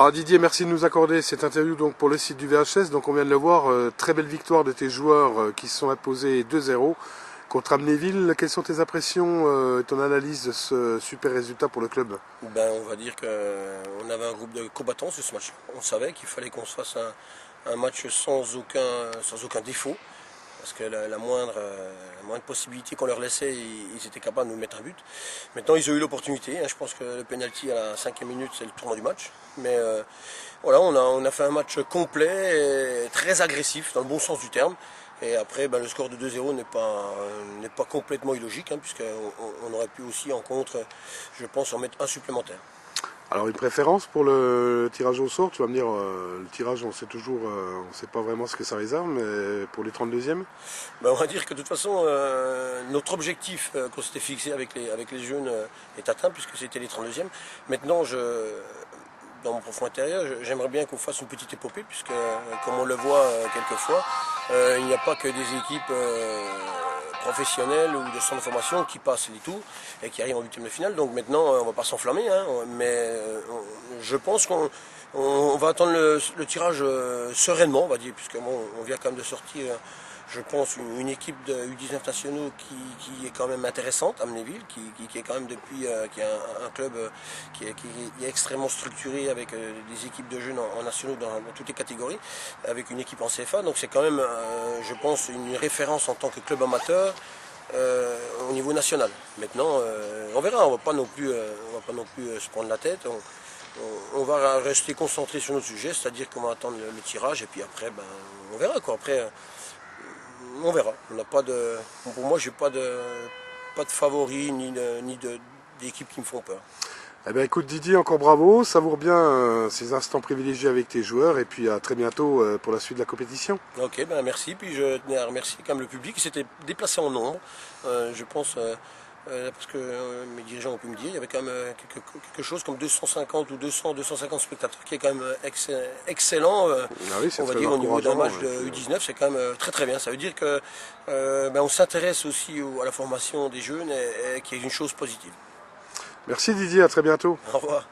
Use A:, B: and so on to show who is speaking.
A: Alors Didier, merci de nous accorder cette interview donc pour le site du VHS. Donc on vient de le voir, très belle victoire de tes joueurs qui se sont imposés 2-0 contre Amnéville. Quelles sont tes impressions et ton analyse de ce super résultat pour le club?
B: On va dire qu'on avait un groupe de combattants sur ce match. On savait qu'il fallait qu'on se fasse un match sans aucun défaut. Parce que la moindre possibilité qu'on leur laissait, ils étaient capables de nous mettre un but. Maintenant, ils ont eu l'opportunité. Je pense que le penalty à la 5e minute, c'est le tournant du match. Mais voilà, on a fait un match complet, et très agressif, dans le bon sens du terme. Et après, le score de 2-0 n'est pas complètement illogique, puisqu'on aurait pu aussi, en contre, je pense, en mettre un supplémentaire.
A: Alors une préférence pour le tirage au sort, tu vas me dire, le tirage on sait toujours, on sait pas vraiment ce que ça réserve, mais pour les 32e?
B: On va dire que de toute façon, notre objectif qu'on s'était fixé avec les jeunes est atteint, puisque c'était les 32e. Maintenant, dans mon profond intérieur, j'aimerais bien qu'on fasse une petite épopée, puisque comme on le voit quelquefois, il n'y a pas que des équipes professionnels ou de centres de formation qui passent les tours et qui arrivent en 8e de finale. Donc maintenant, on ne va pas s'enflammer, mais je pense qu'on va attendre le tirage sereinement, on va dire, puisque on vient quand même de sortir, je pense, une équipe de U19 nationaux qui est quand même intéressante, Amnéville, qui est quand même depuis qui est un club qui est extrêmement structuré avec des équipes de jeunes en nationaux dans toutes les catégories, avec une équipe en CFA. Donc c'est quand même, je pense, une référence en tant que club amateur au niveau national. Maintenant, on verra, on va pas non plus se prendre la tête. On va rester concentré sur notre sujet, c'est-à-dire qu'on va attendre le tirage et puis après, on verra quoi. Après, on verra. On n'a pas de, pour moi, j'ai pas de favoris ni d'équipes qui me font peur.
A: Eh bien écoute Didier, encore bravo, savoure bien ces instants privilégiés avec tes joueurs et puis à très bientôt pour la suite de la compétition.
B: Ok, merci. Puis je tenais à remercier quand même le public qui s'était déplacé en nombre. Je pense, parce que mes dirigeants ont pu me dire, il y avait quand même quelque chose comme 250 ou 250 spectateurs, qui est quand même excellent.
A: Ah oui,
B: on va dire au niveau d'un match de U19, c'est quand même très très bien. Ça veut dire que on s'intéresse aussi à la formation des jeunes et qui est une chose positive.
A: Merci Didier, à très bientôt.
B: Au revoir.